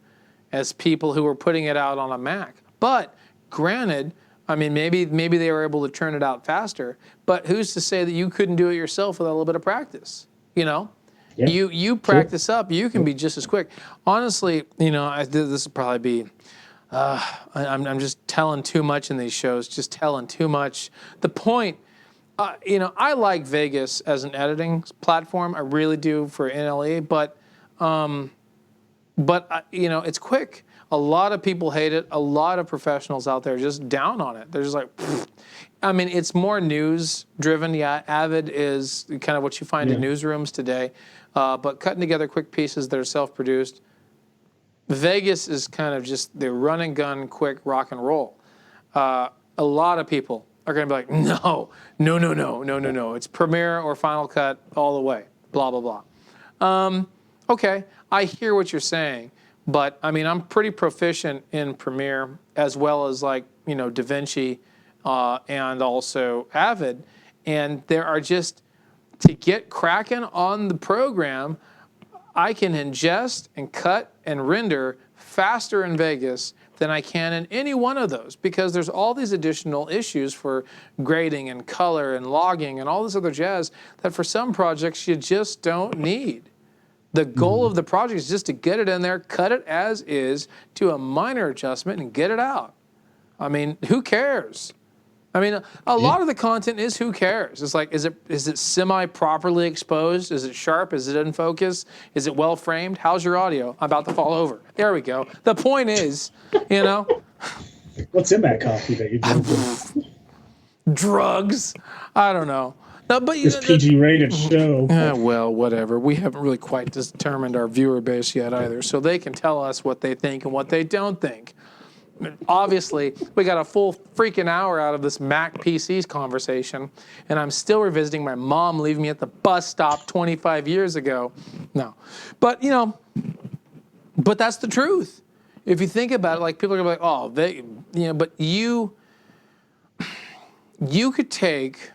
Speaker 1: as people who are putting it out on a Mac. But granted, maybe they were able to churn it out faster, but who's to say that you couldn't do it yourself with a little bit of practice, Yeah. You practice up, you can be just as quick. Honestly, this will probably be, I'm just telling too much in these shows, just telling too much. The point, I like Vegas as an editing platform. I really do for NLE, but it's quick. A lot of people hate it. A lot of professionals out there are just down on it. They're just like, pfft. It's more news driven. Yeah, Avid is kind of what you find in newsrooms today. But cutting together quick pieces that are self-produced. Vegas is kind of just the run and gun, quick rock and roll. A lot of people are going to be like, no. It's Premiere or Final Cut all the way. Blah, blah, blah. Okay, I hear what you're saying. But, I'm pretty proficient in Premiere as well as DaVinci and also Avid. And there are just, to get cracking on the program, I can ingest and cut and render faster in Vegas than I can in any one of those, because there's all these additional issues for grading and color and logging and all this other jazz that for some projects you just don't need. The goal of the project is just to get it in there, cut it as is, to a minor adjustment, and get it out. Who cares? A lot of the content is who cares. It's like, is it semi-properly exposed? Is it sharp? Is it in focus? Is it well framed? How's your audio? I'm about to fall over. There we go. The point is,
Speaker 2: What's in that coffee that you're drinking?
Speaker 1: Drugs. I don't know. No, but
Speaker 2: this PG-rated show.
Speaker 1: Well, whatever. We haven't really quite determined our viewer base yet either, so they can tell us what they think and what they don't think. Obviously, we got a full freaking hour out of this Mac PCs conversation, and I'm still revisiting my mom leaving me at the bus stop 25 years ago. No. But, but that's the truth. If you think about it, people are going to be like, but you could take...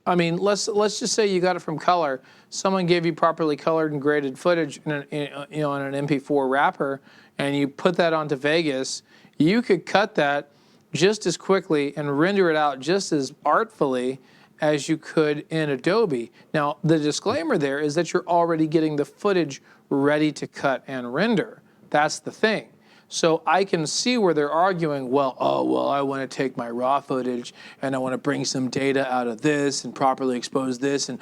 Speaker 1: let's just say you got it from Color. Someone gave you properly colored and graded footage in an MP4 wrapper, and you put that onto Vegas. You could cut that just as quickly and render it out just as artfully as you could in Adobe. Now, the disclaimer there is that you're already getting the footage ready to cut and render. That's the thing. So I can see where they're arguing, I want to take my raw footage and I want to bring some data out of this and properly expose this and,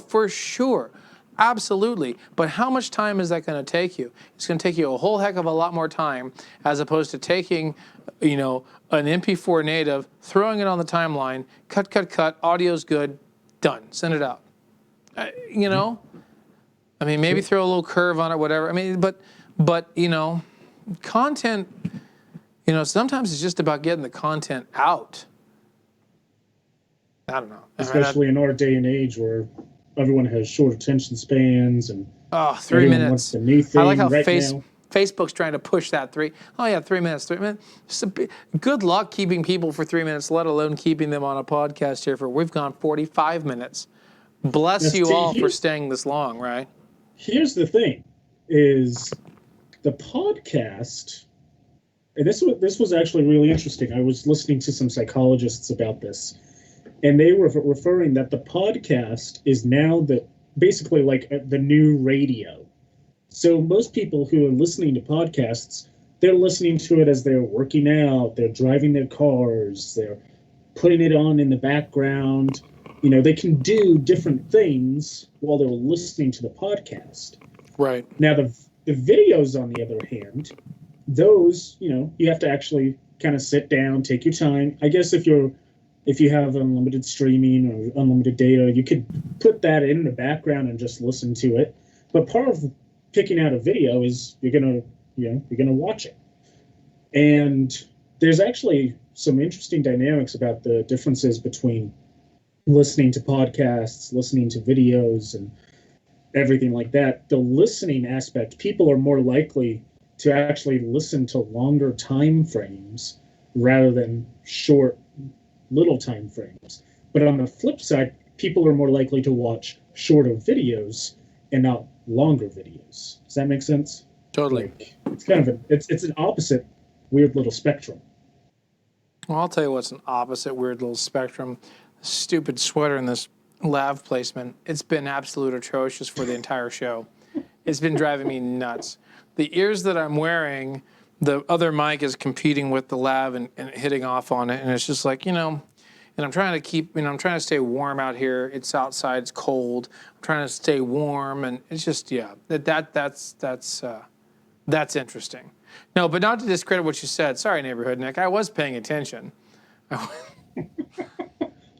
Speaker 1: for sure. Absolutely. But how much time is that going to take you? It's going to take you a whole heck of a lot more time as opposed to taking, an MP4 native, throwing it on the timeline, cut, audio's good, done, send it out. Maybe throw a little curve on it, whatever. But content, sometimes it's just about getting the content out. I don't know.
Speaker 2: Especially in our day and age where everyone has short attention spans and
Speaker 1: 3 minutes.
Speaker 2: Wants the new thing
Speaker 1: I like how
Speaker 2: right now.
Speaker 1: Facebook's trying to push that 3 minutes. Good luck keeping people for 3 minutes, let alone keeping them on a podcast here we've gone 45 minutes. Bless you all for staying this long, right?
Speaker 2: Here's the thing, is the podcast, and this was actually really interesting. I was listening to some psychologists about this, and they were referring that the podcast is now basically like the new radio. So most people who are listening to podcasts, they're listening to it as they're working out, they're driving their cars, they're putting it on in the background. You know, they can do different things while they're listening to the podcast.
Speaker 1: Right.
Speaker 2: Now, the videos, on the other hand, those, you know, you have to actually kind of sit down, take your time. I guess if you have unlimited streaming or unlimited data, you could put that in the background and just listen to it. But part of picking out a video is you're gonna watch it. And there's actually some interesting dynamics about the differences between listening to podcasts, listening to videos, and everything like that. The listening aspect, people are more likely to actually listen to longer time frames rather than short little time frames. But on the flip side, people are more likely to watch shorter videos and not longer videos. Does that make sense?
Speaker 1: Totally.
Speaker 2: Like, it's kind of it's an opposite weird little spectrum.
Speaker 1: Well, I'll tell you what's an opposite weird little spectrum. Stupid sweater in this lav placement. It's been absolute atrocious for the entire show. It's been driving me nuts. The ears that I'm wearing, the other mic is competing with the lav and hitting off on it, and it's just like, and I'm trying to stay warm out here. It's outside, it's cold. I'm trying to stay warm, and it's just, that's interesting. No, but not to discredit what you said. Sorry, Neighborhood Nick. I was paying attention.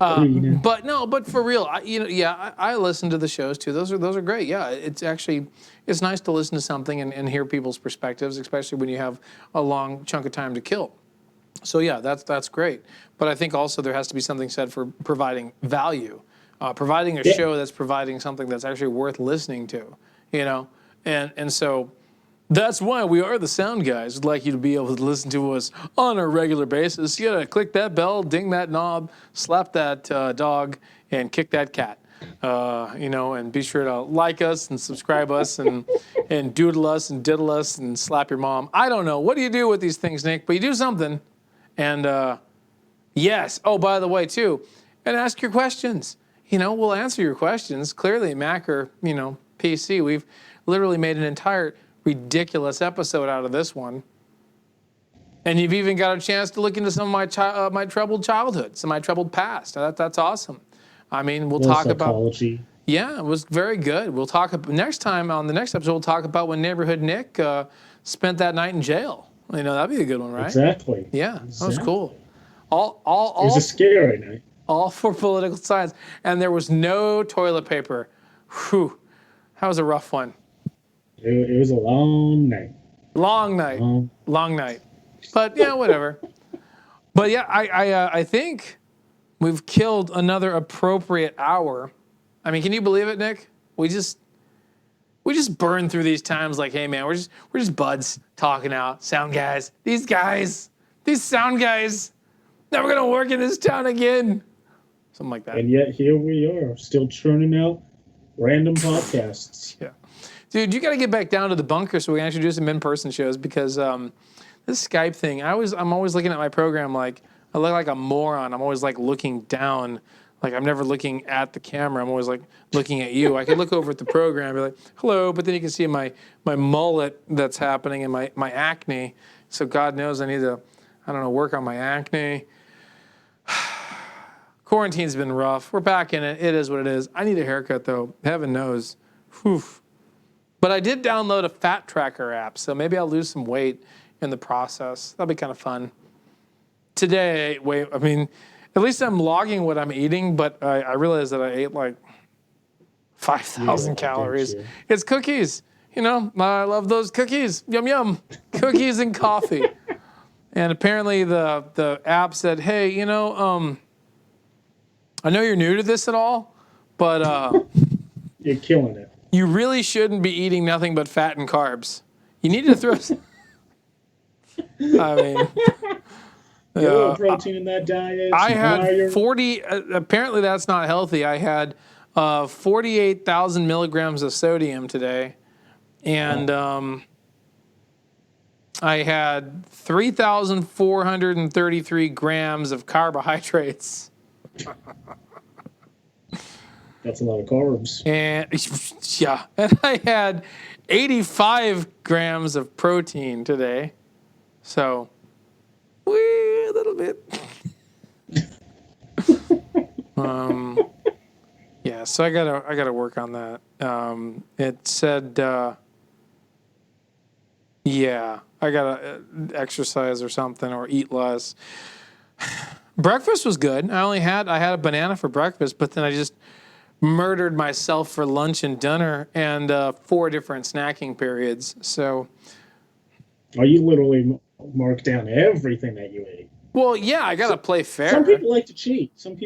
Speaker 1: But for real, I listen to the shows too. Those are great. Yeah, it's nice to listen to something and hear people's perspectives, especially when you have a long chunk of time to kill. So yeah, that's great. But I think also there has to be something said for providing value, providing a show that's providing something that's actually worth listening to, and so. That's why we are the Sound Guys. We'd like you to be able to listen to us on a regular basis. You gotta click that bell, ding that knob, slap that dog, and kick that cat. And be sure to like us and subscribe us and doodle us and diddle us and slap your mom. I don't know. What do you do with these things, Nick? But you do something. And yes. Oh, by the way, too, and ask your questions. We'll answer your questions. Clearly, Mac or, PC, we've literally made an entire ridiculous episode out of this one, and you've even got a chance to look into some of my troubled childhood, some of my troubled past. That's awesome. I mean, we'll talk
Speaker 2: psychology.
Speaker 1: About. Yeah, it was very good. We'll talk next time on the next episode. We'll talk about when Neighborhood Nick spent that night in jail. That'd be a good one, right?
Speaker 2: Exactly.
Speaker 1: Yeah,
Speaker 2: exactly.
Speaker 1: That was cool. It
Speaker 2: was a scary night.
Speaker 1: All for political science, and there was no toilet paper. Whew, that was a rough one.
Speaker 2: It was a long night.
Speaker 1: Long night. But yeah, whatever. But yeah, I think we've killed another appropriate hour. I mean, can you believe it, Nick? We just burn through these times like, hey man, we're just buds talking out. Sound guys. These sound guys, never gonna work in this town again. Something like that.
Speaker 2: And yet here we are, still churning out random podcasts.
Speaker 1: Yeah. Dude, you got to get back down to the bunker so we can actually do some in-person shows because this Skype thing, I'm always looking at my program like I look like a moron. I'm always like looking down, like I'm never looking at the camera. I'm always like looking at you. I could look over at the program and be like, hello, but then you can see my mullet that's happening and my acne. So God knows I need to, work on my acne. Quarantine's been rough. We're back in it. It is what it is. I need a haircut though. Heaven knows. Whew. But I did download a fat tracker app, so maybe I'll lose some weight in the process. That'll be kind of fun. Today, at least I'm logging what I'm eating, but I realized that I ate like 5,000 calories. It's cookies. I love those cookies. Yum, yum. Cookies and coffee. And apparently the app said, hey, I know you're new to this at all, but...
Speaker 2: You're killing it.
Speaker 1: You really shouldn't be eating nothing but fat and carbs. You need to throw. I mean,
Speaker 2: Get a little protein in that diet.
Speaker 1: I
Speaker 2: some
Speaker 1: had
Speaker 2: iron.
Speaker 1: 40. Apparently, that's not healthy. I had 48,000 milligrams of sodium today, and I had 3,433 grams of carbohydrates.
Speaker 2: That's a lot of carbs.
Speaker 1: And yeah, and I had 85 grams of protein today. So, a little bit. Yeah, so I gotta work on that. It said, yeah, I gotta exercise or something or eat less. Breakfast was good. I had a banana for breakfast, but then I just murdered myself for lunch and dinner and 4 different snacking periods. So,
Speaker 2: You literally mark down everything that you ate.
Speaker 1: well, yeah, I gotta play fair.
Speaker 2: Some people like to cheat. And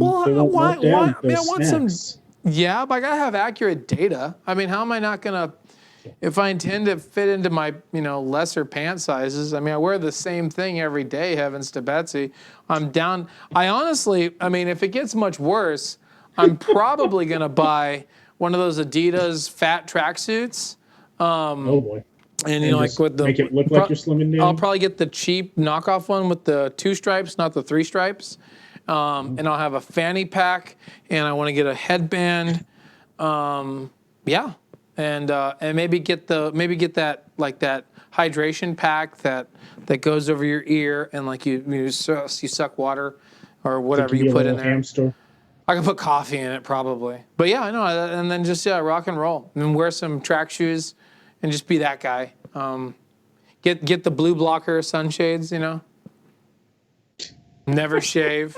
Speaker 2: they won't mark down their snacks.
Speaker 1: Yeah, but I gotta have accurate data. I mean, how am I not gonna? If I intend to fit into my, lesser pant sizes, I mean, I wear the same thing every day, heavens to Betsy. I'm down. I honestly, if it gets much worse, I'm probably going to buy one of those Adidas fat tracksuits.
Speaker 2: Oh, boy.
Speaker 1: And, like with the.
Speaker 2: Make it look like you're slimming down?
Speaker 1: I'll probably get the cheap knockoff one with the 2 stripes, not the 3 stripes. And I'll have a fanny pack, and I want to get a headband. Yeah. And maybe get that hydration pack that goes over your ear and like you suck water or whatever you put in there.
Speaker 2: Hamster.
Speaker 1: I can put coffee in it probably. But yeah, I know. And then just rock and roll and wear some track shoes and just be that guy. Get the blue blocker sunshades. Never shave.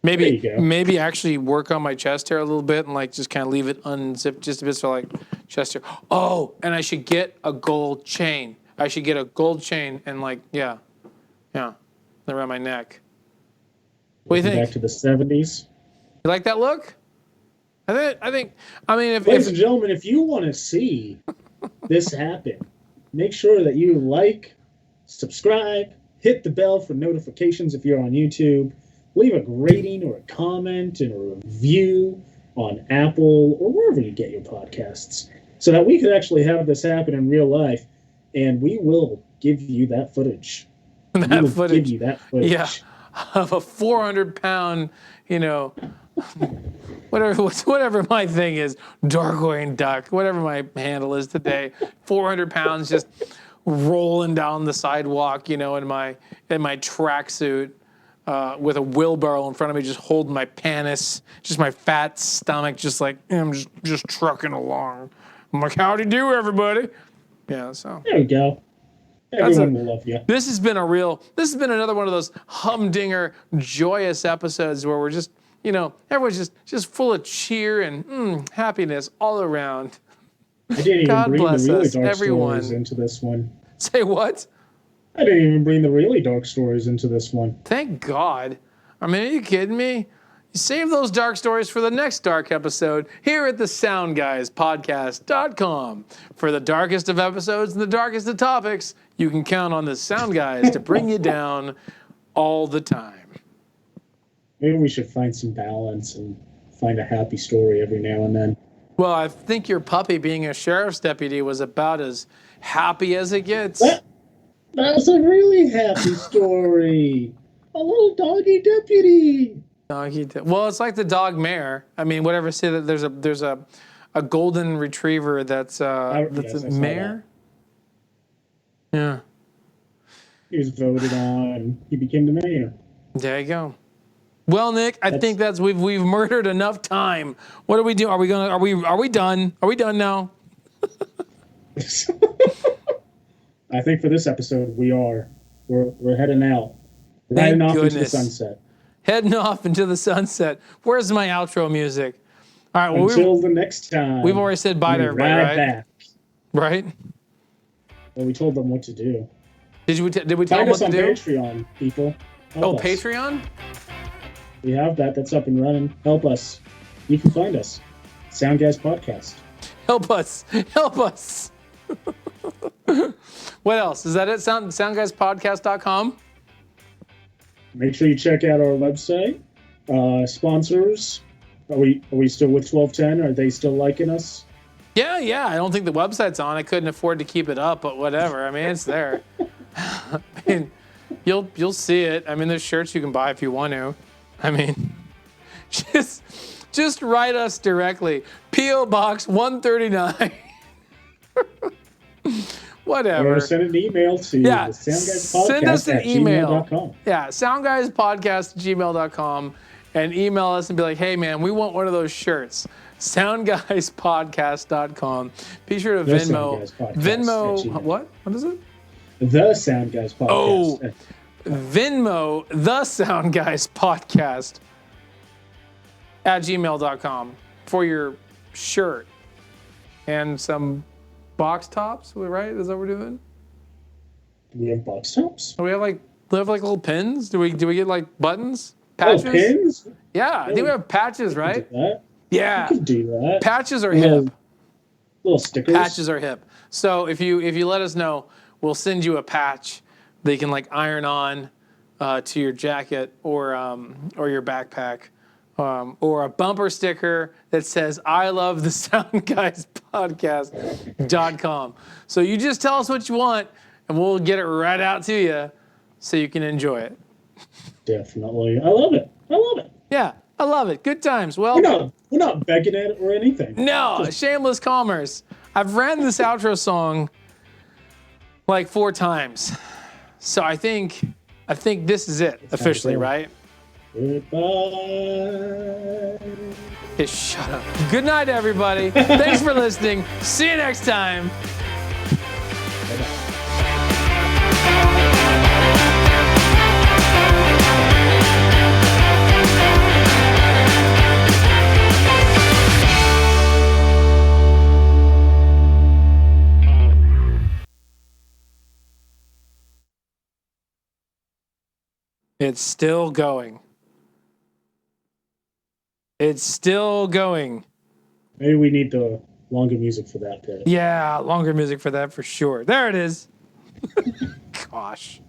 Speaker 1: Maybe actually work on my chest hair a little bit and like just kind of leave it unzipped just a bit so like chest hair. Oh, and I should get a gold chain. And like around my neck. What do you think?
Speaker 2: Back to the 70s.
Speaker 1: You like that look? I think.
Speaker 2: Ladies and gentlemen, if you want to see this happen, make sure that you like, subscribe, hit the bell for notifications if you're on YouTube. Leave a rating or a comment and a review on Apple or wherever you get your podcasts so that we could actually have this happen in real life, and we will give you that footage.
Speaker 1: Give you that footage. Yeah, of a 400-pound, whatever my thing is, Darkwing Duck, whatever my handle is today, 400 pounds just rolling down the sidewalk, in my tracksuit. With a wheelbarrow in front of me, just holding my panis, just my fat stomach, just like I'm just trucking along. I'm like, howdy do, everybody. Yeah, so
Speaker 2: there we go. Everyone will love you.
Speaker 1: This has been another one of those humdinger, joyous episodes where we're just, everyone's just full of cheer and happiness all around.
Speaker 2: I didn't
Speaker 1: God
Speaker 2: even bring
Speaker 1: bless
Speaker 2: the really
Speaker 1: us,
Speaker 2: dark
Speaker 1: everyone.
Speaker 2: stories into this one.
Speaker 1: Say what?
Speaker 2: I didn't even bring the really dark stories into this one.
Speaker 1: Thank God. Are you kidding me? You save those dark stories for the next dark episode here at the SoundGuysPodcast.com. For the darkest of episodes and the darkest of topics, you can count on the Sound Guys to bring you down all the time.
Speaker 2: Maybe we should find some balance and find a happy story every now and then.
Speaker 1: Well, I think your puppy being a sheriff's deputy was about as happy as it gets.
Speaker 2: That was a really happy story. A little doggy deputy.
Speaker 1: Well, it's like the dog mayor. Whatever. Say that there's a golden retriever that's a mayor. Yeah.
Speaker 2: He was voted on. He became the mayor.
Speaker 1: There you go. Well, Nick, I think we've murdered enough time. What do we do? Are we done? Are we done now?
Speaker 2: I think for this episode we are. We're heading out. We're heading off into the sunset.
Speaker 1: Heading off into the sunset. Where's my outro music? All right. Well,
Speaker 2: until the next time.
Speaker 1: We've already said bye to everybody, right?
Speaker 2: Back.
Speaker 1: Right.
Speaker 2: Well, we told them what to do.
Speaker 1: Did we tell them what to do?
Speaker 2: Find us on Patreon, people. Help us.
Speaker 1: Patreon?
Speaker 2: We have that. That's up and running. Help us. You can find us. Sound Guys Podcast.
Speaker 1: Help us. Help us. What else? Is that it? SoundGuysPodcast.com.
Speaker 2: Make sure you check out our website. Sponsors. Are we still with 1210? Are they still liking us?
Speaker 1: Yeah. I don't think the website's on. I couldn't afford to keep it up, but whatever. I mean, it's there. I mean, you'll see it. I mean, there's shirts you can buy if you want to. I mean, just write us directly. P.O. Box 139. Whatever.
Speaker 2: Or send an email to the SoundGuysPodcast
Speaker 1: send us an email.
Speaker 2: gmail.com.
Speaker 1: Yeah, SoundGuysPodcast@gmail.com, and email us and be like, hey, man, we want one of those shirts. SoundGuysPodcast.com. Be sure to Venmo. What is it?
Speaker 2: The Sound Guys Podcast.
Speaker 1: Oh, Venmo, the Sound Guys Podcast @gmail.com for your shirt and some box tops, right? Is that what we're doing?
Speaker 2: Do we have box tops?
Speaker 1: Do we have like little pins? Do we get like buttons? Patches?
Speaker 2: Oh, pins?
Speaker 1: Yeah, I think we have patches, right?
Speaker 2: Do that.
Speaker 1: Yeah.
Speaker 2: You can do that.
Speaker 1: Patches are hip.
Speaker 2: Little stickers.
Speaker 1: Patches are hip. So if you let us know, we'll send you a patch that you can like iron on to your jacket or your backpack. Or a bumper sticker that says, I love the SoundGuysPodcast.com. So you just tell us what you want, and we'll get it right out to you so you can enjoy it.
Speaker 2: Definitely. I love it.
Speaker 1: Yeah, I love it. Good times. Well,
Speaker 2: we're not begging it or anything.
Speaker 1: No, shameless commerce. I've ran this outro song like 4 times. So I think this is it officially, right?
Speaker 2: Goodbye.
Speaker 1: Hey, shut up. Good night, everybody. Thanks for listening. See you next time. It's still going. It's still going.
Speaker 2: Maybe we need the longer music for that bit.
Speaker 1: Yeah, longer music for that for sure. There it is. Gosh.